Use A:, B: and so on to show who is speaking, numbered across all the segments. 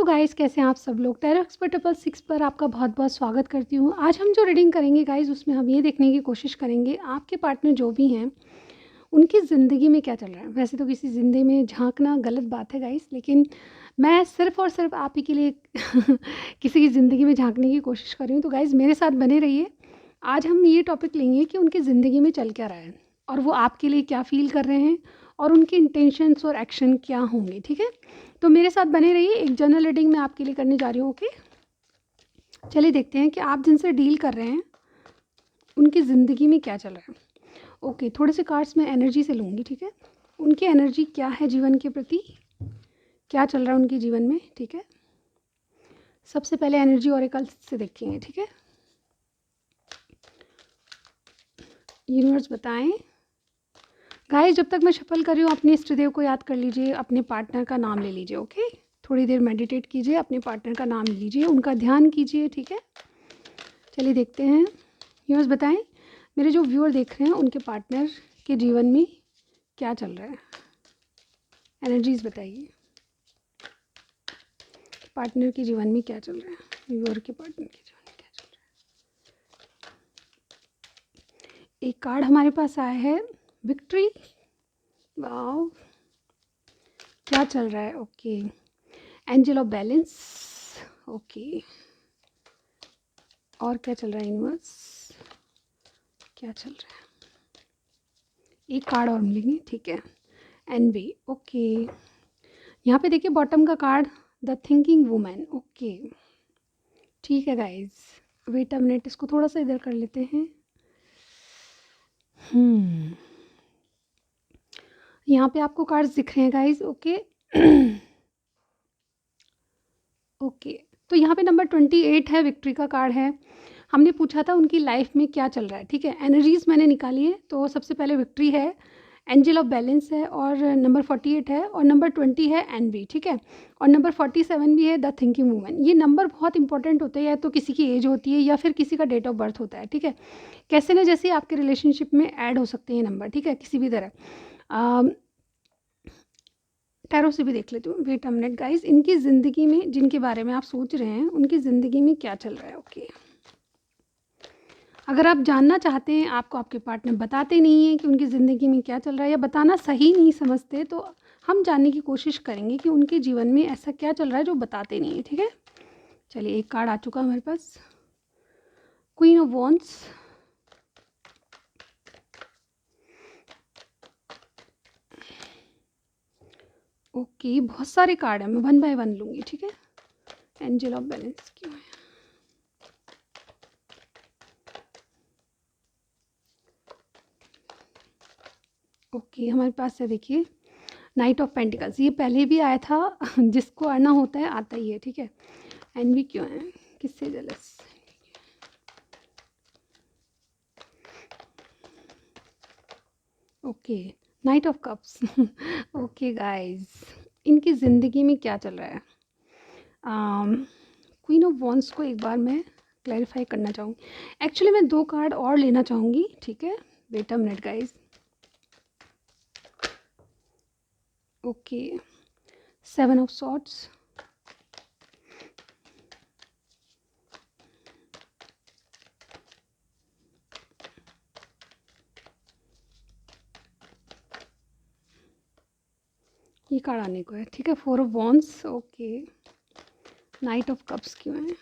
A: Hello guys, कैसे हैं आप सब लोग। टैरो एक्सपर्ट ट्रिपल सिक्स पर आपका बहुत बहुत स्वागत करती हूँ। आज हम जो रीडिंग करेंगे गाइस, उसमें हम ये देखने की कोशिश करेंगे आपके पार्टनर जो भी हैं उनकी ज़िंदगी में क्या चल रहा है। वैसे तो किसी ज़िंदगी में झांकना गलत बात है गाइस, लेकिन मैं सिर्फ़ और सिर्फ आप ही के लिए किसी की ज़िंदगी में झांकने की कोशिश कर रही हूँ। तो गाइस मेरे साथ बने रहिए। आज हम ये टॉपिक लेंगे कि उनकी ज़िंदगी में चल क्या रहा है और वो आपके लिए क्या फ़ील कर रहे हैं और उनके इंटेंशंस और एक्शन क्या होंगे। ठीक है, तो मेरे साथ बने रहिए। एक जनरल रीडिंग मैं आपके लिए करने जा रही हूँ। ओके, चलिए देखते हैं कि आप जिनसे डील कर रहे हैं उनकी ज़िंदगी में क्या चल रहा है। ओके, थोड़े से कार्ड्स मैं एनर्जी से लूँगी। ठीक है, उनकी एनर्जी क्या है जीवन के प्रति, क्या चल रहा है उनके जीवन में। ठीक है, सबसे पहले एनर्जी ऑरेकल से देखेंगे। ठीक है, यूनिवर्स बताएं गाइस। जब तक मैं शफल कर रही हूँ अपने इष्ट देव को याद कर लीजिए, अपने पार्टनर का नाम ले लीजिए। ओके, थोड़ी देर मेडिटेट कीजिए, अपने पार्टनर का नाम लीजिए, उनका ध्यान कीजिए। ठीक है, चलिए देखते हैं। यूनिवर्स बताएं मेरे जो व्यूअर देख रहे हैं उनके पार्टनर के जीवन में क्या चल रहा है। एनर्जीज बताइए, पार्टनर के जीवन में क्या चल रहा है। व्यूअर के पार्टनर के जीवन में क्या चल रहा है। एक कार्ड हमारे पास आया है, विक्ट्री। वाओ, क्या चल रहा है। Okay, angel of balance. Okay, और क्या चल रहा है यूनिवर्स, क्या चल रहा है। एक कार्ड और मिलेंगे। ठीक है, एनवी। ओके, यहाँ पे देखिए बॉटम का card, the thinking women. Okay, ठीक है गाइज, वेट अ मिनट, इसको थोड़ा सा इधर कर लेते हैं। यहाँ पे आपको कार्ड्स दिख रहे हैं गाइज। ओके ओके, तो यहाँ पे नंबर 28 है, विक्ट्री का कार्ड है। हमने पूछा था उनकी लाइफ में क्या चल रहा है। ठीक है, एनर्जीज मैंने निकाली है। तो सबसे पहले विक्ट्री है, एंजल ऑफ बैलेंस है, और नंबर 48 है, और नंबर 20 है एनवी। ठीक है, और नंबर 47 भी है, द थिंकिंग वूमन। ये नंबर बहुत इंपॉर्टेंट होते हैं, या तो किसी की एज होती है या फिर किसी का डेट ऑफ बर्थ होता है। ठीक है, कैसे न जैसे आपके रिलेशनशिप में ऐड हो सकते हैं नंबर। ठीक है, किसी भी तरह। टैरो से भी देख लेती हूँ। वेट अ मिनट गाइस, इनकी ज़िंदगी में जिनके बारे में आप सोच रहे हैं उनकी ज़िंदगी में क्या चल रहा है। ओके, अगर आप जानना चाहते हैं, आपको आपके पार्टनर बताते नहीं हैं कि उनकी ज़िंदगी में क्या चल रहा है, या बताना सही नहीं समझते, तो हम जानने की कोशिश करेंगे कि उनके जीवन में ऐसा क्या चल रहा है जो बताते नहीं हैं। ठीक है, चलिए एक कार्ड आ चुका हमारे पास, क्वीन ऑफ वॉन्ड्स। ओके, बहुत सारे कार्ड हैं, मैं वन बाय वन लूँगी। ठीक है, एंजल ऑफ बैलेंस क्यों है। ओके, हमारे पास है देखिए नाइट ऑफ पेंटिकल्स। ये पहले भी आया था जिसको आना होता है आता ही है। ठीक है, एनवी क्यों है, किससे jealous. Okay, knight of cups. Okay guys, इनकी ज़िंदगी में क्या चल रहा है। क्वीन ऑफ वॉन्ड्स को एक बार मैं क्लैरिफाई करना चाहूँगी। एक्चुअली मैं दो कार्ड और लेना चाहूँगी। ठीक है, wait a minute guys. Okay, seven of swords. ये कार्ड आने को है। ठीक है, four of wands. Okay, knight of cups क्यों है।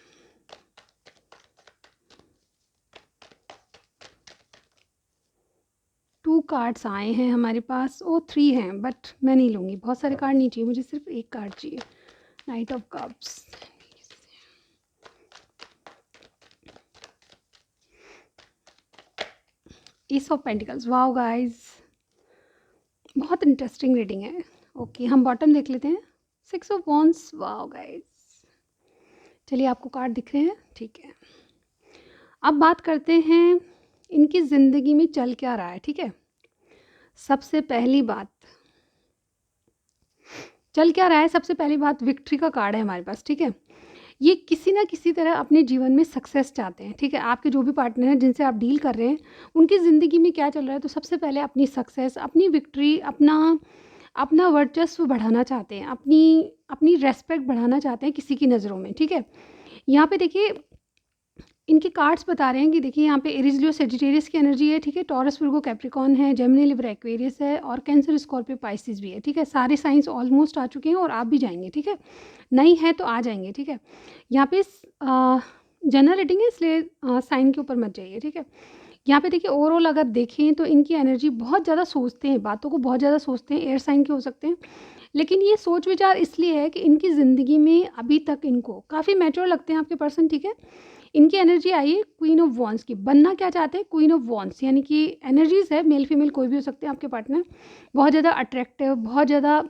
A: टू कार्ड्स आए हैं हमारे पास, ओ थ्री हैं, बट मैं नहीं लूँगी, बहुत सारे कार्ड नहीं चाहिए मुझे, सिर्फ एक कार्ड चाहिए। Night of cups, S of pentacles. Wow guys, बहुत इंटरेस्टिंग रीडिंग है। ओके, हम बॉटम देख लेते हैं, six of wands. Wow guys, चलिए आपको कार्ड दिख रहे हैं। ठीक है, अब बात करते हैं इनकी ज़िंदगी में चल क्या रहा है। ठीक है, सबसे पहली बात चल क्या रहा है, सबसे पहली बात विक्ट्री का कार्ड है हमारे पास। ठीक है, ये किसी ना किसी तरह अपने जीवन में सक्सेस चाहते हैं। ठीक है, आपके जो भी पार्टनर हैं जिनसे आप डील कर रहे हैं उनकी ज़िंदगी में क्या चल रहा है, तो सबसे पहले अपनी सक्सेस, अपनी विक्ट्री, अपना अपना वर्चस्व बढ़ाना चाहते हैं, अपनी अपनी रेस्पेक्ट बढ़ाना चाहते हैं किसी की नज़रों में, ठीक है। यहाँ पे देखिए इनके कार्ड्स बता रहे हैं कि देखिए यहाँ पे एरीज लियो सेजिटेरियस की एनर्जी है, ठीक है। टॉरस विर्गो कैप्रिकॉर्न है, जेमिनी लिब्रा एक्वेरियस है और कैंसर स्कॉर्पियो पाइसिस भी है, ठीक है। सारे साइंस ऑलमोस्ट आ चुके हैं और आप भी जाएंगे, ठीक है। नहीं है तो आ जाएंगे, ठीक है। यहाँ पे जनरल रीडिंग है इसलिए साइन के ऊपर मत जाइए, ठीक है। यहाँ पे देखिए ओवरऑल अगर देखें तो इनकी एनर्जी बहुत ज़्यादा सोचते हैं, बातों को बहुत ज़्यादा सोचते हैं, एयर साइन के हो सकते हैं। लेकिन ये सोच विचार इसलिए है कि इनकी ज़िंदगी में अभी तक इनको काफ़ी मैच्योर लगते हैं आपके पर्सन, ठीक है। इनकी एनर्जी आई है क्वीन ऑफ वॉन्स की। बनना क्या चाहते हैं? क्वीन ऑफ वॉन्स, यानी कि एनर्जीज है, मेल फीमेल कोई भी हो सकते हैं आपके पार्टनर। बहुत ज़्यादा अट्रैक्टिव, बहुत ज़्यादा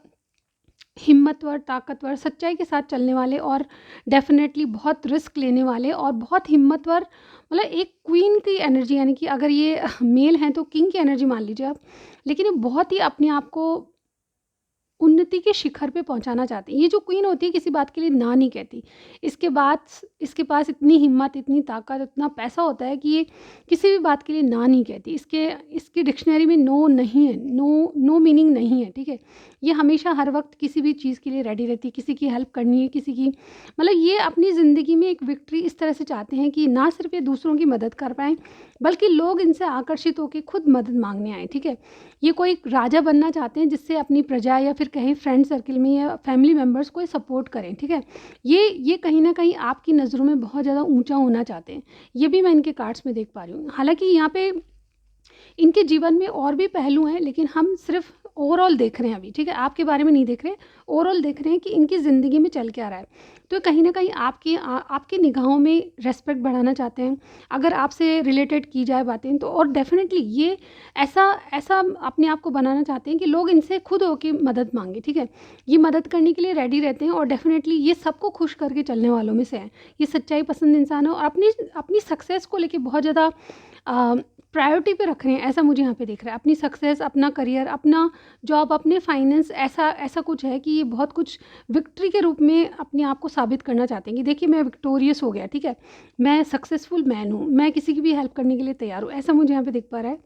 A: हिम्मतवर, ताकतवर, सच्चाई के साथ चलने वाले और डेफिनेटली बहुत रिस्क लेने वाले और बहुत हिम्मतवर, मतलब एक क्वीन की एनर्जी, यानी कि अगर ये मेल हैं तो किंग की एनर्जी मान लीजिए आप। लेकिन ये बहुत ही अपने आप को उन्नति के शिखर पे पहुंचाना चाहती है। ये जो क्वीन होती है किसी बात के लिए ना नहीं कहती। इसके बाद इसके पास इतनी हिम्मत, इतनी ताकत, इतना पैसा होता है कि ये किसी भी बात के लिए ना नहीं कहती। इसकी डिक्शनरी में नो नहीं है, नो नो मीनिंग नहीं है, ठीक है। ये हमेशा हर वक्त किसी भी चीज़ के लिए रेडी रहती है, किसी की हेल्प करनी है, किसी की, मतलब ये अपनी ज़िंदगी में एक विक्ट्री इस तरह से चाहते हैं कि ना सिर्फ ये दूसरों की मदद कर पाएँ, बल्कि लोग इनसे आकर्षित होकर खुद मदद मांगने आए, ठीक है। ये कोई राजा बनना चाहते हैं जिससे अपनी प्रजा या फिर कहीं फ्रेंड सर्कल में या फैमिली मेम्बर्स को सपोर्ट करें, ठीक है। ये कहीं ना कहीं आपकी नज़रों में बहुत ज़्यादा ऊंचा होना चाहते हैं। ये भी मैं इनके कार्ड्स में देख पा रही हूँ। हालांकि यहाँ पे इनके जीवन में और भी पहलू हैं, लेकिन हम सिर्फ ओवरऑल देख रहे हैं अभी, ठीक है। आपके बारे में नहीं देख रहे, ओवरऑल देख रहे हैं कि इनकी ज़िंदगी में चल क्या रहा है। तो कहीं ना कहीं आपकी निगाहों में रेस्पेक्ट बढ़ाना चाहते हैं। अगर आपसे रिलेटेड की जाए बातें तो, और डेफिनेटली ये ऐसा ऐसा अपने आप को बनाना चाहते हैं कि लोग इनसे खुद होकर मदद मांगे, ठीक है। ये मदद करने के लिए रेडी रहते हैं और डेफिनेटली ये सबको खुश करके चलने वालों में से हैं। ये सच्चाई पसंद इंसान है और अपनी अपनी सक्सेस को लेके बहुत ज़्यादा प्रायोरिटी पे रख रहे हैं, ऐसा मुझे यहाँ पे दिख रहा है। अपनी सक्सेस, अपना करियर, अपना जॉब, अपने फाइनेंस, ऐसा ऐसा कुछ है कि ये बहुत कुछ विक्ट्री के रूप में अपने आप को साबित करना चाहते हैं कि देखिए मैं विक्टोरियस हो गया, ठीक है। मैं सक्सेसफुल मैन हूँ, मैं किसी की भी हेल्प करने के लिए तैयार हूँ, ऐसा मुझे यहाँ पे दिख पा रहा है।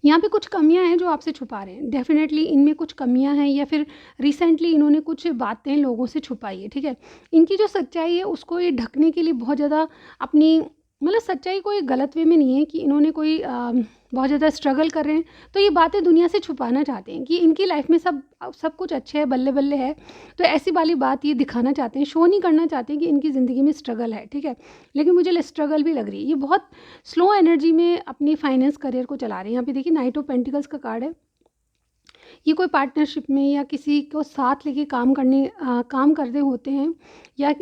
A: यहाँ पे कुछ कमियां हैं जो आपसे छुपा रहे हैं, डेफिनेटली इनमें कुछ कमियां हैं या फिर रिसेंटली इन्होंने कुछ बातें लोगों से छुपाई है, ठीक है। इनकी जो सच्चाई है उसको ये ढकने के लिए बहुत ज़्यादा अपनी, मतलब सच्चाई कोई गलत वे में नहीं है कि इन्होंने कोई बहुत ज़्यादा स्ट्रगल कर रहे हैं तो ये बातें दुनिया से छुपाना चाहते हैं कि इनकी लाइफ में सब कुछ अच्छे है, बल्ले बल्ले है। तो ऐसी वाली बात ये दिखाना चाहते हैं, शो नहीं करना चाहते हैं कि इनकी ज़िंदगी में स्ट्रगल है, ठीक है। लेकिन मुझे स्ट्रगल भी लग रही है। ये बहुत स्लो एनर्जी में अपनी फाइनेंस करियर को चला रहे हैं। यहाँ पे देखिए नाइट ऑफ पेंटिकल्स का कार्ड है। ये कोई पार्टनरशिप में या किसी को साथ लेके काम कर रहे होते हैं, या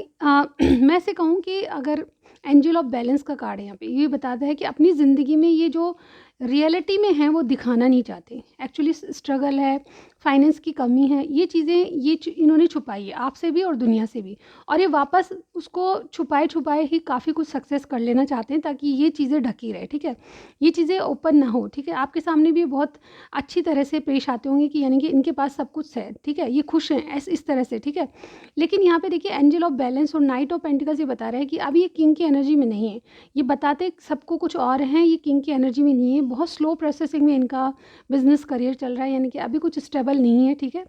A: मैं से कहूँ कि अगर एंजल ऑफ बैलेंस का कार्ड है यहाँ पे, ये बताता है कि अपनी ज़िंदगी में ये जो रियलिटी में है वो दिखाना नहीं चाहते। एक्चुअली स्ट्रगल है, फाइनेंस की कमी है, ये चीज़ें इन्होंने छुपाई है आपसे भी और दुनिया से भी, और ये वापस उसको छुपाए छुपाए ही काफ़ी कुछ सक्सेस कर लेना चाहते हैं ताकि ये चीज़ें ढकी रहे, ठीक है। ये चीज़ें ओपन ना हो, ठीक है। आपके सामने भी बहुत अच्छी तरह से पेश आते होंगे कि यानी कि इनके पास सब कुछ है, ठीक है, ये खुश हैं इस तरह से, ठीक है। लेकिन यहाँ पे देखिए एंजल ऑफ बैलेंस और नाइट ऑफ पेंटिकल्स ये बता रहे हैं कि अभी ये किंग की एनर्जी में नहीं है। ये बताते सबको कुछ और हैं, ये किंग की एनर्जी में नहीं है। बहुत स्लो प्रोसेसिंग में इनका बिजनेस करियर चल रहा है, यानी कि अभी कुछ स्टेबल नहीं है, ठीक है।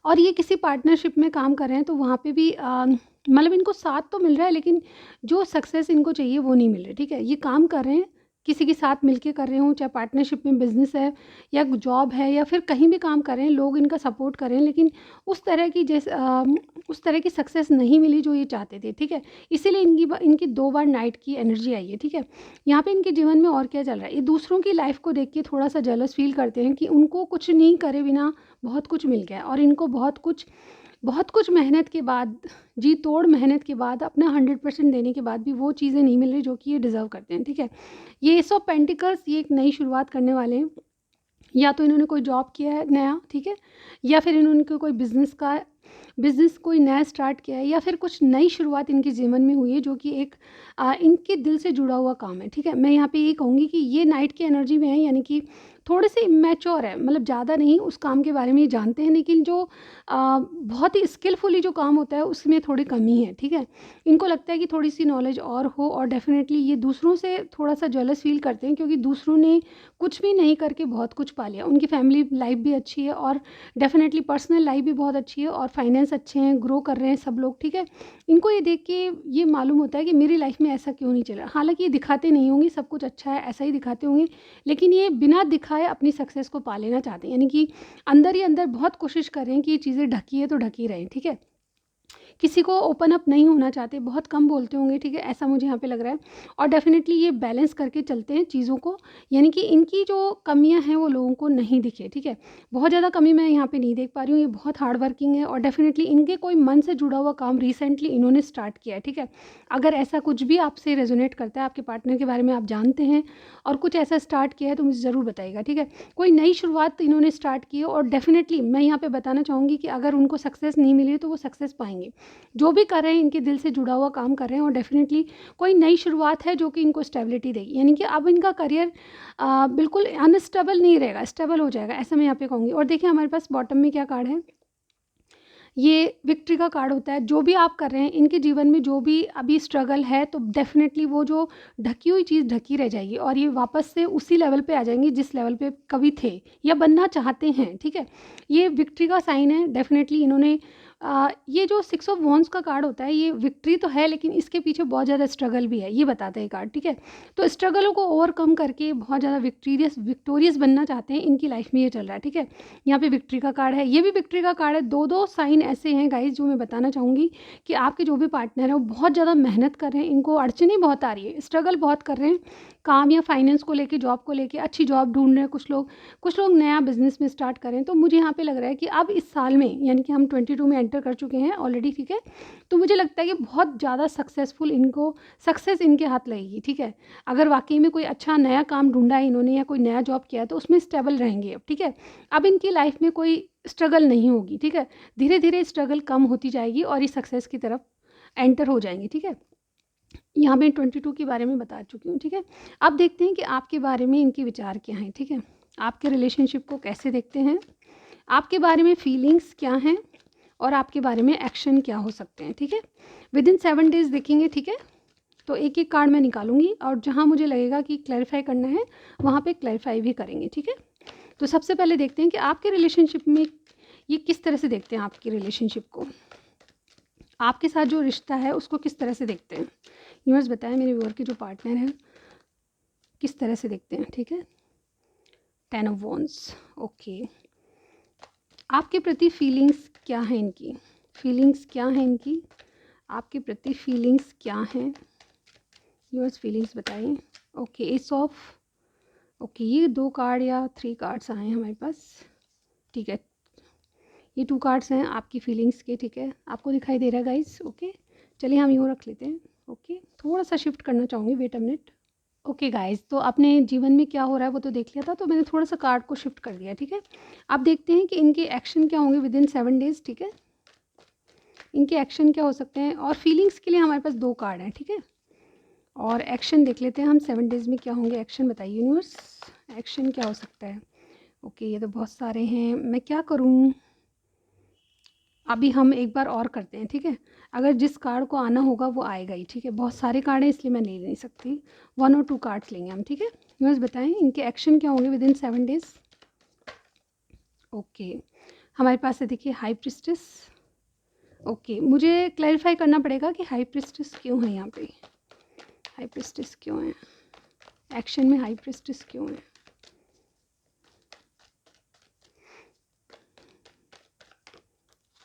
A: और ये किसी पार्टनरशिप में काम कर रहे हैं तो वहाँ पे भी मतलब इनको साथ तो मिल रहा है, लेकिन जो सक्सेस इनको चाहिए वो नहीं मिल रही, ठीक है। ये काम कर रहे हैं, किसी के साथ मिलके कर रहे हों, चाहे पार्टनरशिप में बिजनेस है या जॉब है या फिर कहीं भी काम कर रहे हैं, लोग इनका सपोर्ट कर रहे हैं, लेकिन उस तरह की सक्सेस नहीं मिली जो ये चाहते थे, ठीक है। इसीलिए इनकी 2 बार नाइट की एनर्जी आई है, ठीक है। यहाँ पे इनके जीवन में और क्या चल रहा है, ये दूसरों की लाइफ को देख के थोड़ा सा जेलस फील करते हैं कि उनको कुछ नहीं करे बिना बहुत कुछ मिल गया, और इनको बहुत कुछ मेहनत के बाद, जी तोड़ मेहनत के बाद, अपना 100% देने के बाद भी वो चीज़ें नहीं मिल रही जो कि ये डिज़र्व करते हैं, ठीक है। ये एस ऑफ पेंटिकल्स, ये एक नई शुरुआत करने वाले हैं। या तो इन्होंने कोई जॉब किया है नया, ठीक है, या फिर इन्होंने कोई बिज़नेस कोई नया स्टार्ट किया है, या फिर कुछ नई शुरुआत इनके जीवन में हुई है जो कि एक इनके दिल से जुड़ा हुआ काम है, ठीक है। मैं यहाँ पे ये कहूँगी कि ये नाइट की एनर्जी में है, यानी कि थोड़े से इमेच्योर है, मतलब ज़्यादा नहीं उस काम के बारे में ये जानते हैं, लेकिन जो बहुत ही स्किलफुली जो काम होता है उसमें थोड़ी कमी है, ठीक है। इनको लगता है कि थोड़ी सी नॉलेज और हो, और डेफिनेटली ये दूसरों से थोड़ा सा जेलस फील करते हैं, क्योंकि दूसरों ने कुछ भी नहीं करके बहुत कुछ पा लिया। उनकी फैमिली लाइफ भी अच्छी है, और डेफिनेटली पर्सनल लाइफ भी बहुत अच्छी है, और फाइनेंस अच्छे हैं, ग्रो कर रहे हैं सब लोग, ठीक है। इनको ये देख के ये मालूम होता है कि मेरी लाइफ में ऐसा क्यों नहीं चल रहा। हालांकि ये दिखाते नहीं होंगे सब कुछ अच्छा है, ऐसा ही दिखाते होंगे, लेकिन ये बिना दिखाए अपनी सक्सेस को पा लेना चाहते हैं, यानी कि अंदर ही अंदर बहुत कोशिश कर रहे हैं कि ये चीज़ें ढकी है तो ढकी रहें, ठीक है। किसी को ओपन अप नहीं होना चाहते, बहुत कम बोलते होंगे, ठीक है, ऐसा मुझे यहाँ पे लग रहा है। और डेफिनेटली ये बैलेंस करके चलते हैं चीज़ों को, यानी कि इनकी जो कमियां हैं वो लोगों को नहीं दिखे, ठीक है। बहुत ज़्यादा कमी मैं यहाँ पे नहीं देख पा रही हूँ। ये बहुत हार्ड वर्किंग है, और डेफिनेटली इनके कोई मन से जुड़ा हुआ काम रिसेंटली इन्होंने स्टार्ट किया है, ठीक है। अगर ऐसा कुछ भी आपसे रेजोनेट करता है, आपके पार्टनर के बारे में आप जानते हैं और कुछ ऐसा स्टार्ट किया है, तो मुझे ज़रूर बताइएगा, ठीक है। कोई नई शुरुआत इन्होंने स्टार्ट की है, और डेफिनेटली मैं यहाँ पे बताना चाहूँगी कि अगर उनको सक्सेस नहीं मिली है तो वो सक्सेस पाएंगे। जो भी कर रहे हैं इनके दिल से जुड़ा हुआ काम कर रहे हैं, और डेफिनेटली कोई नई शुरुआत है जो कि इनको स्टेबिलिटी देगी, यानी कि अब इनका करियर बिल्कुल अनस्टेबल नहीं रहेगा, स्टेबल हो जाएगा, ऐसा मैं यहाँ पे कहूँगी। और देखिए हमारे पास बॉटम में क्या कार्ड है, ये विक्ट्री का कार्ड होता है। जो भी आप कर रहे हैं इनके जीवन में, जो भी अभी स्ट्रगल है, तो डेफिनेटली वो जो ढकी हुई चीज़ ढकी रह जाएगी, और ये वापस से उसी लेवल पे आ जाएंगे जिस लेवल पे कभी थे या बनना चाहते हैं, ठीक है। ये विक्ट्री का साइन है। डेफिनेटली इन्होंने ये जो 6 ऑफ वॉन्ड्स का कार्ड होता है, ये विक्ट्री तो है, लेकिन इसके पीछे बहुत ज़्यादा स्ट्रगल भी है, ये बताते हैं कार्ड, ठीक है। तो स्ट्रगलों को ओवरकम करके बहुत ज़्यादा विक्टोरियस बनना चाहते हैं, इनकी लाइफ में ये चल रहा है, ठीक है। यहाँ पे विक्ट्री का कार्ड है, ये भी विक्ट्री का कार्ड है। दो दो साइन ऐसे हैं गाइज जो मैं बताना चाहूँगी कि आपके जो भी पार्टनर है वो बहुत ज़्यादा मेहनत कर रहे हैं, इनको अड़चनें बहुत आ रही है, स्ट्रगल बहुत कर रहे हैं काम या फाइनेंस को लेके, जॉब को लेके, अच्छी जॉब ढूंढ रहे हैं कुछ लोग नया बिजनेस में स्टार्ट करें। तो मुझे यहाँ पे लग रहा है कि अब इस साल में, यानी कि हम 22 में एंटर कर चुके हैं ऑलरेडी, ठीक है। तो मुझे लगता है कि बहुत ज़्यादा सक्सेसफुल इनको सक्सेस इनके हाथ लगेगी, ठीक है। अगर वाकई में कोई अच्छा नया काम ढूंढा है इन्होंने, या कोई नया जॉब किया है, तो उसमें स्टेबल रहेंगे अब, ठीक है। अब इनकी लाइफ में कोई स्ट्रगल नहीं होगी, ठीक है। धीरे धीरे स्ट्रगल कम होती जाएगी, और ये सक्सेस की तरफ एंटर हो जाएंगे, ठीक है। यहाँ मैं 22 के बारे में बता चुकी हूँ, ठीक है। अब देखते हैं कि आपके बारे में इनके विचार क्या हैं, ठीक है। आपके रिलेशनशिप को कैसे देखते हैं, आपके बारे में फीलिंग्स क्या हैं, और आपके बारे में एक्शन क्या हो सकते हैं, ठीक है। विद इन 7 डेज देखेंगे, ठीक है। तो एक एक कार्ड मैं निकालूंगी, और जहाँ मुझे लगेगा कि क्लैरिफाई करना है वहाँ पे क्लैरिफाई भी करेंगे, ठीक है। तो सबसे पहले देखते हैं कि आपके रिलेशनशिप में ये किस तरह से देखते हैं, आपकी रिलेशनशिप को, आपके साथ जो रिश्ता है उसको किस तरह से देखते हैं। यूनिवर्स बताएं मेरे व्यूअर के जो पार्टनर हैं किस तरह से देखते हैं, ठीक है। 10 ऑफ वॉन्ड्स, ओके। आपके प्रति फीलिंग्स क्या हैं इनकी, फीलिंग्स क्या हैं इनकी, आपके प्रति फीलिंग्स क्या हैं, यूनिवर्स फीलिंग्स बताइए। ओके, एस ऑफ, ओके, ये 2 कार्ड या 3 कार्ड्स आए हैं हमारे पास, ठीक है। ये 2 कार्ड्स हैं आपकी फीलिंग्स के, ठीक है। आपको दिखाई दे रहा है गाइस, ओके। चलिए हम यूँ रख लेते हैं, ओके। थोड़ा सा शिफ्ट करना चाहूँगी, wait a minute. Okay guys, तो अपने जीवन में क्या हो रहा है वो तो देख लिया था, तो मैंने थोड़ा सा कार्ड को शिफ्ट कर दिया, ठीक है। अब देखते हैं कि इनके एक्शन क्या होंगे विद इन 7 डेज, ठीक है। इनके एक्शन क्या हो सकते हैं, और फीलिंग्स के लिए हमारे पास 2 कार्ड हैं, ठीक है। और एक्शन देख लेते हैं हम 7 डेज में क्या होंगे। एक्शन बताइए यूनिवर्स, एक्शन क्या हो सकता है। ओके, ये तो बहुत सारे हैं, मैं क्या करूँ। अभी हम एक बार और करते हैं, ठीक है। अगर जिस कार्ड को आना होगा वो आएगा ही, ठीक है। बहुत सारे कार्ड हैं इसलिए मैं ले नहीं सकती, 1 और 2 कार्ड्स लेंगे हम, ठीक है। यूनिवर्स बताएं इनके एक्शन क्या होंगे विद इन 7 डेज। ओके, हमारे पास है देखिए हाई प्रिस्टेस। ओके, मुझे क्लैरिफाई करना पड़ेगा कि हाई प्रिस्टेस क्यों है यहाँ पे, हाई प्रिस्टेस क्यों है एक्शन में, हाई प्रिस्टेस क्यों है।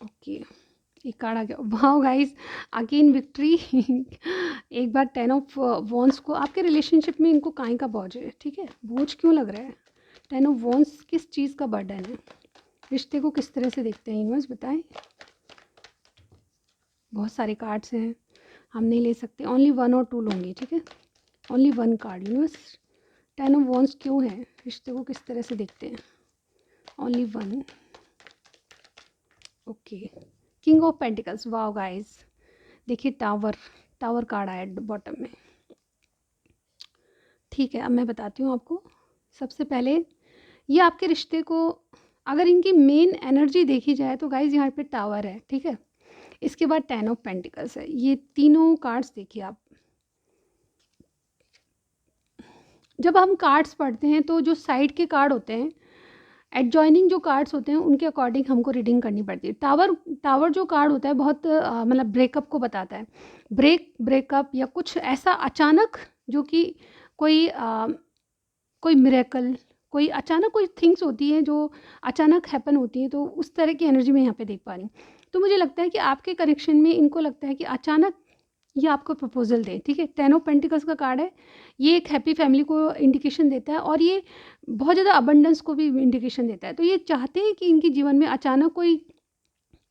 A: ओके, एक कार्ड आ गया, वाओ गाइस, अगेन विक्ट्री। एक बार 10 ऑफ वॉन्स को, आपके रिलेशनशिप में इनको काहे का बोझ है, ठीक है। बोझ क्यों लग रहा है, 10 ऑफ वॉन्स किस चीज़ का बर्डन है, रिश्ते को किस तरह से देखते हैं यूनिवर्स बताएं। बहुत सारे कार्ड्स हैं, हम नहीं ले सकते, ओनली 1 और 2 लूँगी, ठीक है। Only 1 card universe, 10 of wands क्यों है, रिश्ते को किस तरह से देखते हैं, only 1। Okay, king of pentacles, wow guys, देखिए टावर, टावर कार्ड आया बॉटम में, ठीक है। अब मैं बताती हूँ आपको। सबसे पहले ये आपके रिश्ते को, अगर इनकी मेन एनर्जी देखी जाए तो गाइज़ यहाँ पे टावर है, ठीक है। इसके बाद 10 ऑफ पेंटिकल्स है। ये तीनों कार्ड्स देखिए आप। जब हम कार्ड्स पढ़ते हैं तो जो साइड के कार्ड होते हैं, एडजॉइनिंग जो कार्ड्स होते हैं, उनके अकॉर्डिंग हमको रीडिंग करनी पड़ती है। टावर टावर जो कार्ड होता है बहुत मतलब ब्रेकअप को बताता है। ब्रेकअप या कुछ ऐसा अचानक जो कि कोई कोई मिरेकल, कोई अचानक कोई थिंग्स होती हैं जो अचानक हैपन होती हैं, तो उस तरह की एनर्जी मैं यहाँ पे देख पा रही हूँ। तो मुझे लगता है कि आपके कनेक्शन में इनको लगता है कि अचानक ये आपको प्रपोजल दें, ठीक है। 10 ऑफ पेंटिकल्स का कार्ड है। ये एक हैप्पी फैमिली को इंडिकेशन देता है और ये बहुत ज़्यादा अबंडेंस को भी इंडिकेशन देता है। तो ये चाहते हैं कि इनके जीवन में अचानक कोई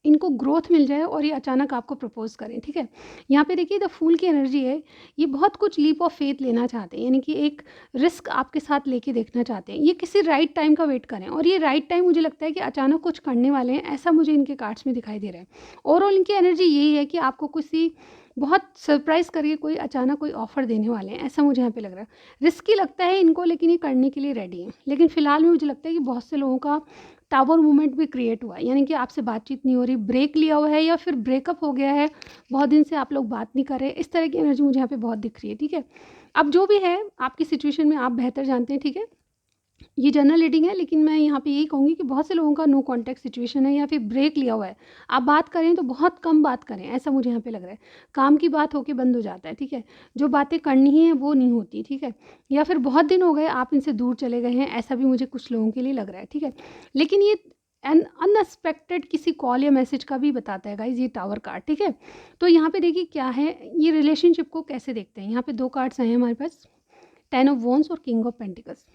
A: इनको ग्रोथ मिल जाए और ये अचानक आपको प्रपोज़ करें, ठीक है। यहाँ पे देखिए द फूल की एनर्जी है। ये बहुत कुछ लीप ऑफ फेथ लेना चाहते हैं, यानी कि एक रिस्क आपके साथ लेके देखना चाहते हैं। ये किसी राइट टाइम का वेट करें और ये राइट टाइम मुझे लगता है कि अचानक कुछ करने वाले हैं, ऐसा मुझे इनके कार्ड्स में दिखाई दे रहा है। ओवरऑल इनकी एनर्जी यही है कि आपको किसी बहुत सरप्राइज़ करके कोई अचानक कोई ऑफ़र देने वाले हैं, ऐसा मुझे यहाँ पे लग रहा है। रिस्की लगता है इनको, लेकिन ये करने के लिए रेडी हैं। लेकिन फ़िलहाल में मुझे लगता है कि बहुत से लोगों का टावर मूवमेंट भी क्रिएट हुआ है, यानी कि आपसे बातचीत नहीं हो रही, ब्रेक लिया हुआ है या फिर ब्रेकअप हो गया है, बहुत दिन से आप लोग बात नहीं कर रहे। इस तरह की एनर्जी मुझे यहाँ पे बहुत दिख रही है, ठीक है। अब जो भी है आपकी सिचुएशन में आप बेहतर जानते हैं, ठीक है। ये जनरल रीडिंग है, लेकिन मैं यहाँ पे यही कहूँगी कि बहुत से लोगों का नो कॉन्टैक्ट सिचुएशन है या फिर ब्रेक लिया हुआ है। आप बात करें तो बहुत कम बात करें, ऐसा मुझे यहाँ पे लग रहा है। काम की बात होके बंद हो जाता है, ठीक है। जो बातें करनी ही है वो नहीं होती, ठीक है। या फिर बहुत दिन हो गए आप इनसे दूर चले गए हैं, ऐसा भी मुझे कुछ लोगों के लिए लग रहा है, ठीक है। लेकिन ये अनएक्सपेक्टेड किसी कॉल या मैसेज का भी बताता है गाइज ये टावर कार्ड, ठीक है। तो यहाँ पे देखिए क्या है, ये रिलेशनशिप को कैसे देखते हैं। यहाँ पे 2 कार्ड्स आए हैं हमारे पास, 10 ऑफ वॉन्ड्स और किंग ऑफ पेंटिकल्स।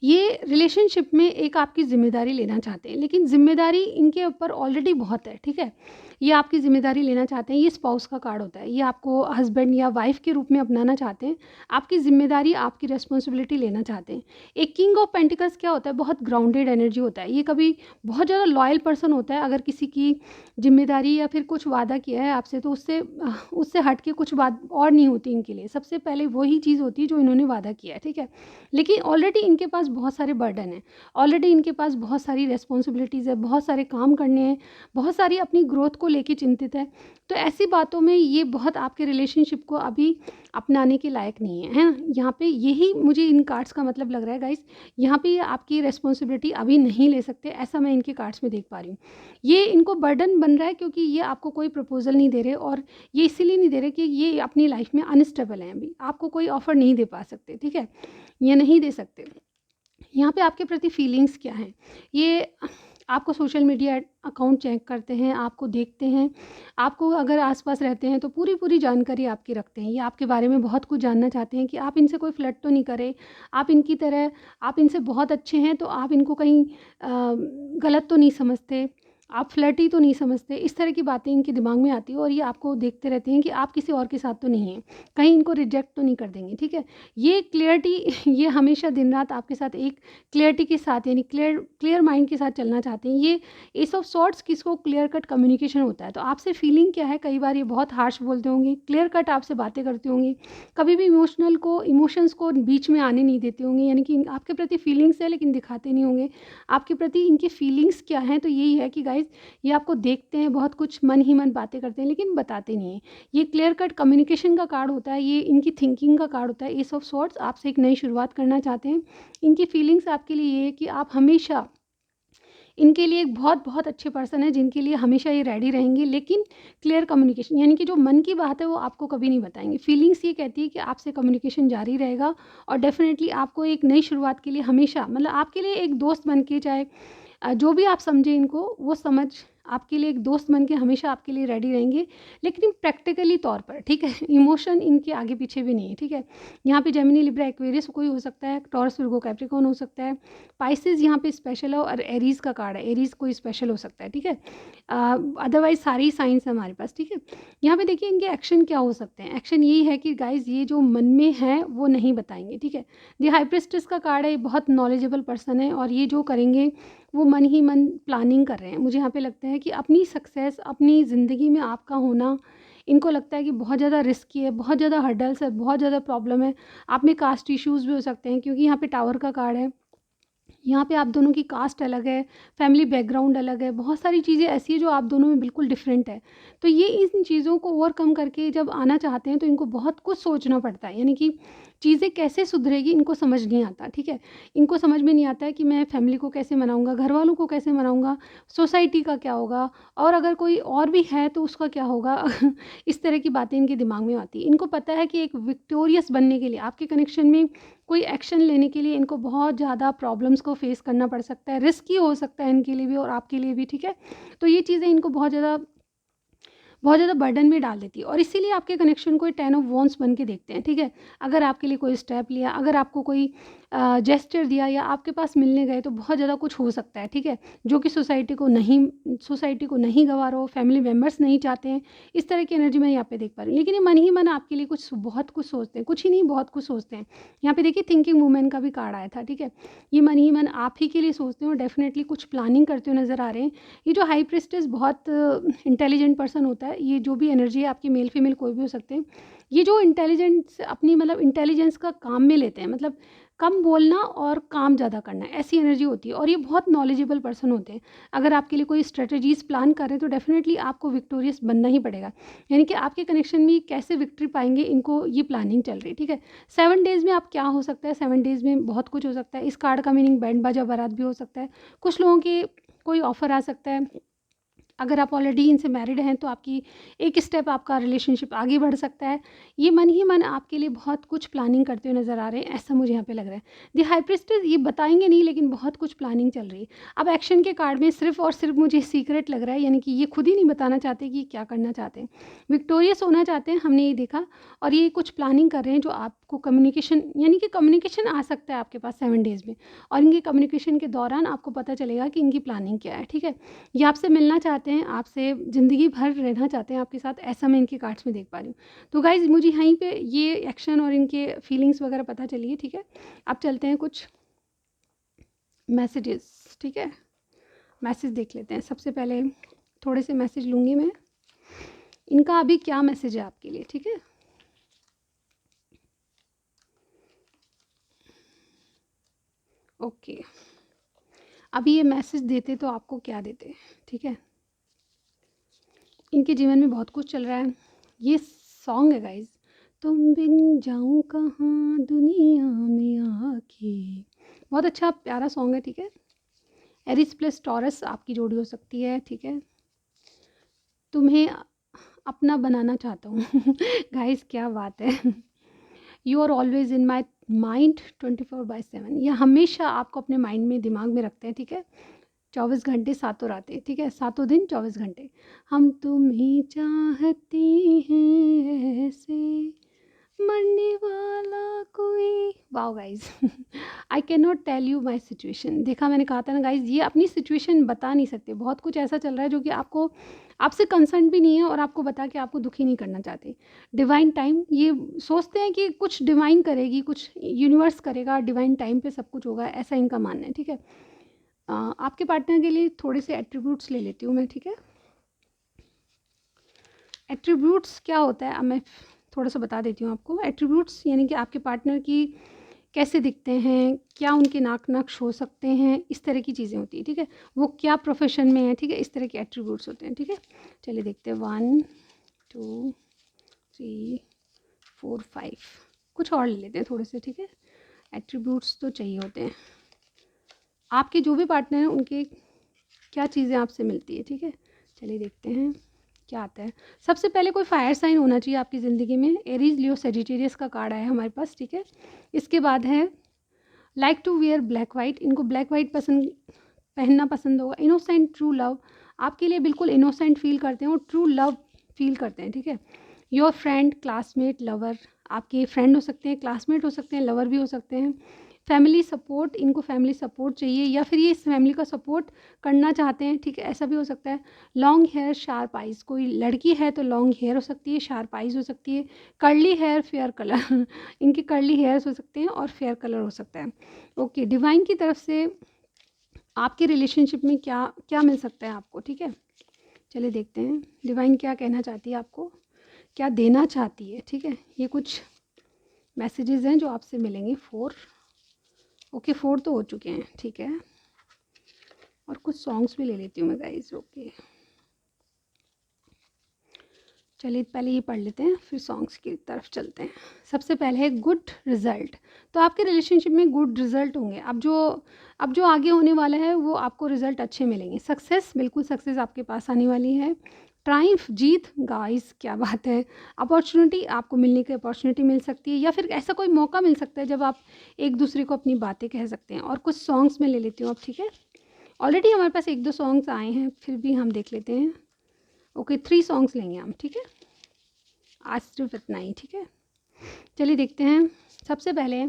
A: ये रिलेशनशिप में एक आपकी ज़िम्मेदारी लेना चाहते हैं, लेकिन ज़िम्मेदारी इनके ऊपर ऑलरेडी बहुत है, ठीक है। ये आपकी ज़िम्मेदारी लेना चाहते हैं। ये स्पाउस का कार्ड होता है, ये आपको हस्बैंड या वाइफ़ के रूप में अपनाना चाहते हैं। आपकी ज़िम्मेदारी, आपकी रिस्पॉन्सिबिलिटी लेना चाहते हैं। एक किंग ऑफ पेंटिकल्स क्या होता है, बहुत ग्राउंडेड एनर्जी होता है। ये कभी बहुत ज़्यादा लॉयल पर्सन होता है। अगर किसी की ज़िम्मेदारी या फिर कुछ वादा किया है आपसे, तो उससे हट के कुछ बात और नहीं होती इनके लिए। सबसे पहले वही चीज़ होती है जो इन्होंने वादा किया है, ठीक है। लेकिन ऑलरेडी इनके पास बहुत सारे बर्डन हैं, ऑलरेडी इनके पास बहुत सारी रिस्पॉन्सिबिलिटीज़ है, बहुत सारे काम करने हैं, बहुत सारी अपनी ग्रोथ को लेके चिंतित है। तो ऐसी बातों में ये बहुत आपके रिलेशनशिप को अभी अपनाने के लायक नहीं है, है ना। यहाँ पे यही मुझे इन कार्ड्स का मतलब लग रहा है गाइस। यहाँ पे ये आपकी रिस्पॉन्सिबिलिटी अभी नहीं ले सकते, ऐसा मैं इनके कार्ड्स में देख पा रही हूँ। ये इनको बर्डन बन रहा है क्योंकि ये आपको कोई प्रपोजल नहीं दे रहे, और ये इसीलिए नहीं दे रहे कि ये अपनी लाइफ में अनस्टेबल हैं, अभी आपको कोई ऑफ़र नहीं दे पा सकते, ठीक है। ये नहीं दे सकते। यहाँ पे आपके प्रति फीलिंग्स क्या हैं, ये आपको सोशल मीडिया अकाउंट चेक करते हैं, आपको देखते हैं, आपको अगर आसपास रहते हैं तो पूरी पूरी जानकारी आपकी रखते हैं। ये आपके बारे में बहुत कुछ जानना चाहते हैं कि आप इनसे कोई फ्लर्ट तो नहीं करें, आप इनकी तरह, आप इनसे बहुत अच्छे हैं तो आप इनको कहीं गलत तो नहीं समझते, आप फ्लर्टी तो नहीं समझते। इस तरह की बातें इनके दिमाग में आती है और ये आपको देखते रहते हैं कि आप किसी और के साथ तो नहीं हैं, कहीं इनको रिजेक्ट तो नहीं कर देंगे, ठीक है। ये क्लियरिटी ये हमेशा दिन रात आपके साथ एक क्लियरिटी के साथ, यानी क्लियर माइंड के साथ चलना चाहते हैं। ये एस ऑफ सॉर्ट्स किसको क्लियर कट कम्युनिकेशन होता है। तो आपसे फीलिंग क्या है, कई बार ये बहुत हार्श बोलते होंगे, क्लियर कट आपसे बातें करते होंगे, कभी भी इमोशंस को बीच में आने नहीं देते होंगे, यानी कि आपके प्रति फीलिंग्स है लेकिन दिखाते नहीं होंगे। आपके प्रति इनकी फीलिंग्स क्या हैं, तो यही है कि गाइज ये आपको देखते हैं, बहुत कुछ मन ही मन बातें करते हैं लेकिन बताते नहीं हैं। ये क्लियर कट कम्युनिकेशन का कार्ड होता है, ये इनकी थिंकिंग का कार्ड होता है। एस ऑफ सॉर्ड्स आपसे एक नई शुरुआत करना चाहते हैं। इनकी फीलिंग्स आपके लिए ये है कि आप हमेशा इनके लिए एक बहुत बहुत अच्छे पर्सन है, जिनके लिए हमेशा ये रेडी रहेंगे, लेकिन क्लियर कम्युनिकेशन, यानी कि जो मन की बात है वो आपको कभी नहीं बताएंगे। फीलिंग्स ये कहती है कि आपसे कम्युनिकेशन जारी रहेगा और डेफिनेटली आपको एक नई शुरुआत के लिए हमेशा, मतलब आपके लिए एक दोस्त बन के, चाहे जो भी आप समझें इनको, वो समझ आपके लिए एक दोस्त बन के हमेशा आपके लिए रेडी रहेंगे, लेकिन प्रैक्टिकली तौर पर, ठीक है। इमोशन इनके आगे पीछे भी नहीं है, ठीक है। यहाँ पे जेमिनी, लिब्रा, एक्वेरियस कोई हो सकता है, टॉरस, विर्गो, कैप्रिकॉर्न हो सकता है, पाइसेस यहाँ पे स्पेशल है, और एरीज का कार्ड है, एरीज कोई स्पेशल हो सकता है, ठीक है। अदरवाइज सारी साइंस है हमारे पास, ठीक है। यहाँ पे देखिए इनके एक्शन क्या हो सकते हैं। एक्शन यही है कि गाइज ये जो मन में है वो नहीं बताएंगे, ठीक है। दी हाई प्रिस्टेस का कार्ड है, बहुत नॉलेजेबल पर्सन है और ये जो करेंगे वो मन ही मन प्लानिंग कर रहे हैं। मुझे यहाँ पे लगता है कि अपनी सक्सेस, अपनी ज़िंदगी में आपका होना, इनको लगता है कि बहुत ज़्यादा रिस्की है, बहुत ज़्यादा हर्डल्स है, बहुत ज़्यादा प्रॉब्लम है। आप में कास्ट इश्यूज़ भी हो सकते हैं क्योंकि यहाँ पे टावर का कार्ड है। यहाँ पे आप दोनों की कास्ट अलग है, फैमिली बैकग्राउंड अलग है, बहुत सारी चीज़ें ऐसी है जो आप दोनों में बिल्कुल डिफरेंट है। तो ये इन चीज़ों को ओवरकम करके जब आना चाहते हैं तो इनको बहुत कुछ सोचना पड़ता है, यानी कि चीज़ें कैसे सुधरेगी इनको समझ नहीं आता, ठीक है। इनको समझ में नहीं आता है कि मैं फैमिली को कैसे मनाऊंगा, घर वालों को कैसे मनाऊंगा, सोसाइटी का क्या होगा, और अगर कोई और भी है तो उसका क्या होगा। इस तरह की बातें इनके दिमाग में आती है। इनको पता है कि एक विक्टोरियस बनने के लिए आपके कनेक्शन में कोई एक्शन लेने के लिए इनको बहुत ज़्यादा प्रॉब्लम्स को फेस करना पड़ सकता है, रिस्की हो सकता है इनके लिए भी और आपके लिए भी, ठीक है। तो ये चीज़ें इनको बहुत ज़्यादा बर्डन में डाल देती है, और इसीलिए आपके कनेक्शन को 10 ऑफ वॉन्ड्स बन के देखते हैं, ठीक है। अगर आपके लिए कोई स्टेप लिया, अगर आपको कोई जेस्चर दिया या आपके पास मिलने गए तो बहुत ज़्यादा कुछ हो सकता है, ठीक है, जो कि सोसाइटी को नहीं गवा रहा हो, फैमिली मेम्बर्स नहीं चाहते हैं। इस तरह की एनर्जी मैं यहाँ पे देख पा रही हूँ, लेकिन ये मन ही मन आपके लिए बहुत कुछ सोचते हैं, कुछ ही नहीं बहुत कुछ सोचते हैं। यहाँ पे देखिए थिंकिंग वूमेन का भी कार्ड आया था, ठीक है। ये मन ही मन आप ही के लिए सोचते हैं और डेफिनेटली कुछ प्लानिंग करते हुए नज़र आ रहे हैं। ये जो हाई प्रिस्टेस बहुत इंटेलिजेंट पर्सन होता है, ये जो भी एनर्जी है आपकी, मेल फीमेल कोई भी हो सकते हैं, ये जो इंटेलिजेंस अपनी मतलब इंटेलिजेंस का काम में लेते हैं, मतलब कम बोलना और काम ज़्यादा करना, ऐसी एनर्जी होती है। और ये बहुत नॉलेजेबल पर्सन होते हैं। अगर आपके लिए कोई स्ट्रेटजीज प्लान कर रहे हैं तो डेफिनेटली आपको विक्टोरियस बनना ही पड़ेगा, यानी कि आपके कनेक्शन में कैसे विक्ट्री पाएंगे, इनको ये प्लानिंग चल रही है, ठीक है। 7 डेज़ में आप क्या हो सकता है, 7 डेज़ में बहुत कुछ हो सकता है। इस कार्ड का मीनिंग बैंड बाजा बारात भी हो सकता है। कुछ लोगों के कोई ऑफ़र आ सकता है। अगर आप ऑलरेडी इनसे मैरिड हैं तो आपकी एक स्टेप आपका रिलेशनशिप आगे बढ़ सकता है। ये मन ही मन आपके लिए बहुत कुछ प्लानिंग करते हुए नज़र आ रहे हैं, ऐसा मुझे यहाँ पे लग रहा है। दी हाई प्रीस्टेस ये बताएंगे नहीं, लेकिन बहुत कुछ प्लानिंग चल रही है। अब एक्शन के कार्ड में सिर्फ और सिर्फ मुझे सीक्रेट लग रहा है, यानी कि ये खुद ही नहीं बताना चाहते कि क्या करना चाहते हैं। विक्टोरियस होना चाहते हैं, हमने ये देखा, और ये कुछ प्लानिंग कर रहे हैं जो आपको कम्युनिकेशन, यानी कि कम्युनिकेशन आ सकता है आपके पास 7 डेज़ में, और इनके कम्युनिकेशन के दौरान आपको पता चलेगा कि इनकी प्लानिंग क्या है, ठीक है। ये आपसे मिलना चाहते हैं, आपसे ज़िंदगी भर रहना चाहते हैं आपके साथ, ऐसा मैं इनके कार्ड्स में देख पा रही हूँ। तो गाइज़ मुझे यहीं पे ये एक्शन और इनके फीलिंग्स वगैरह पता चली है, ठीक है। अब चलते हैं कुछ मैसेजेस, ठीक है। मैसेज देख लेते हैं। सबसे पहले थोड़े से मैसेज लूँगी मैं, इनका अभी क्या मैसेज है आपके लिए, ठीक है। ओके, अभी ये मैसेज देते तो आपको क्या देते, ठीक है। इनके जीवन में बहुत कुछ चल रहा है। ये सॉन्ग है गाइज, तुम बिन जाऊं कहाँ दुनिया में आके, बहुत अच्छा प्यारा सॉन्ग है, ठीक है। एरिस प्लस टॉरस आपकी जोड़ी हो सकती है, ठीक है। तुम्हें अपना बनाना चाहता हूँ। गाइज क्या बात है। You are always in my mind 24/7, यह हमेशा आपको अपने माइंड में, दिमाग में रखते हैं, ठीक है। 24 घंटे सातों रातें, ठीक है, सातों दिन 24 घंटे। हम तुम्हें चाहते हैं ऐसे, मरने वाला कोई। Wow guys. I can not tell you my situation. देखा, मैंने कहा था ना गाइज, ये अपनी सिचुएशन बता नहीं सकते। बहुत कुछ ऐसा चल रहा है जो कि आपको, आपसे कंसर्न भी नहीं है और आपको बता के आपको दुखी नहीं करना चाहते। डिवाइन टाइम, ये सोचते हैं कि कुछ डिवाइन करेगी, कुछ यूनिवर्स करेगा, डिवाइन टाइम पे सब कुछ होगा, ऐसा इनका मानना है, ठीक है। आपके पार्टनर के लिए थोड़े से एट्रीब्यूट्स ले लेती हूँ मैं, ठीक है। एट्रीब्यूट्स क्या होता है, अब मैं थोड़ा सा बता देती हूँ आपको। एट्रीब्यूट्स यानी कि आपके पार्टनर की कैसे दिखते हैं, क्या उनके नाक नक्श हो सकते हैं, इस तरह की चीज़ें होती है, ठीक है। वो क्या प्रोफेशन में है, ठीक है, इस तरह के एट्रीब्यूट्स होते हैं, ठीक है। चलिए देखते हैं, 1 2 3 4 5, कुछ और ले लेते हैं थोड़े से, ठीक है। एट्रीब्यूट्स तो चाहिए होते हैं। आपके जो भी पार्टनर हैं उनके क्या चीज़ें आपसे मिलती है, ठीक है। चलिए देखते हैं क्या आता है। सबसे पहले कोई फायर साइन होना चाहिए आपकी ज़िंदगी में। एरीज, लियो, सेजिटेरियस का कार्ड आया है हमारे पास, ठीक है। इसके बाद है like to wear black white, इनको ब्लैक वाइट पसंद, पहनना पसंद होगा। इनोसेंट, ट्रू लव, आपके लिए बिल्कुल इनोसेंट फील करते हैं और ट्रू लव फील करते हैं, ठीक है। योर फ्रेंड, क्लासमेट, लवर, आपके फ्रेंड हो सकते हैं, क्लासमेट हो सकते हैं, लवर भी हो सकते हैं। फैमिली सपोर्ट, इनको फैमिली सपोर्ट चाहिए या फिर ये इस फैमिली का सपोर्ट करना चाहते हैं, ठीक है, ऐसा भी हो सकता है। लॉन्ग हेयर, शार्प आइज़, कोई लड़की है तो लॉन्ग हेयर हो सकती है, शार्प आइज़ हो सकती है। कर्ली हेयर, फेयर कलर, इनके कर्ली हेयर्स हो सकते हैं और फेयर कलर हो सकता है। ओके, डिवाइन की तरफ से आपके रिलेशनशिप में क्या क्या मिल सकता है आपको, ठीक है। चलिए देखते हैं डिवाइन क्या कहना चाहती है आपको, क्या देना चाहती है, ठीक है। ये कुछ मैसेजेस हैं जो आपसे मिलेंगे। 4 ओके 4 तो हो चुके हैं, ठीक है। और कुछ सॉन्ग्स भी ले लेती हूँ मैं गाइस। ओके चलिए पहले ये पढ़ लेते हैं, फिर सॉन्ग्स की तरफ चलते हैं। सबसे पहले है गुड रिज़ल्ट। तो आपके रिलेशनशिप में गुड रिज़ल्ट होंगे। अब जो आगे होने वाला है वो आपको रिज़ल्ट अच्छे मिलेंगे। सक्सेस, बिल्कुल सक्सेस आपके पास आने वाली है। ट्राइम्फ, जीत, गाइस क्या बात है। अपॉर्चुनिटी, आपको मिलने की अपॉर्चुनिटी मिल सकती है, या फिर ऐसा कोई मौका मिल सकता है जब आप एक दूसरे को अपनी बातें कह सकते हैं। और कुछ सॉन्ग्स मैं ले लेती हूँ अब, ठीक है। ऑलरेडी हमारे पास 1-2 सॉन्ग्स आए हैं, फिर भी हम देख लेते हैं। ओके 3 सॉन्ग्स लेंगे हम, ठीक है। आज सिर्फ इतना ही, ठीक है। चलिए देखते हैं। सबसे पहले,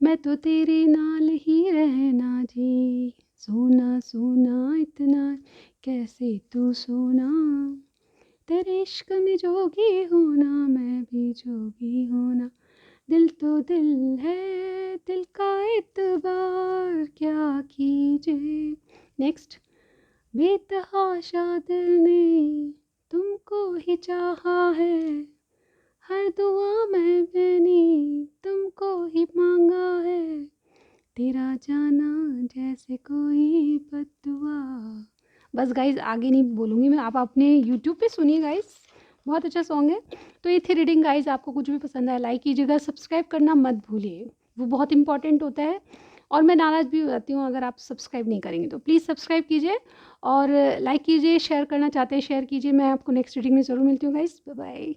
A: मैं तो तेरे नाल ही रहना जी, सोना सोना इतना कैसे तू सोना, तेरे इश्क में जोगी होना मैं भी जोगी होना, दिल तो दिल है दिल का एतबार क्या कीजिए। नेक्स्ट, बेतहाशा दिल ने तुमको ही चाहा है, हर दुआ में मैंने तुमको ही मांगा है, तेरा जाना जैसे कोई बद्दुआ। बस गाइज आगे नहीं बोलूँगी मैं, आप अपने यूट्यूब पे सुनिए गाइज, बहुत अच्छा सॉन्ग है। तो ये थी रीडिंग गाइज। आपको कुछ भी पसंद आया लाइक कीजिएगा, सब्सक्राइब करना मत भूलिए, वो बहुत इंपॉर्टेंट होता है। और मैं नाराज़ भी हो जाती हूँ अगर आप सब्सक्राइब नहीं करेंगे, तो प्लीज़ सब्सक्राइब कीजिए और लाइक कीजिए, शेयर करना चाहते हैं शेयर कीजिए। मैं आपको नेक्स्ट रीडिंग में ज़रूर मिलती हूँ गाइज, बाय बाय।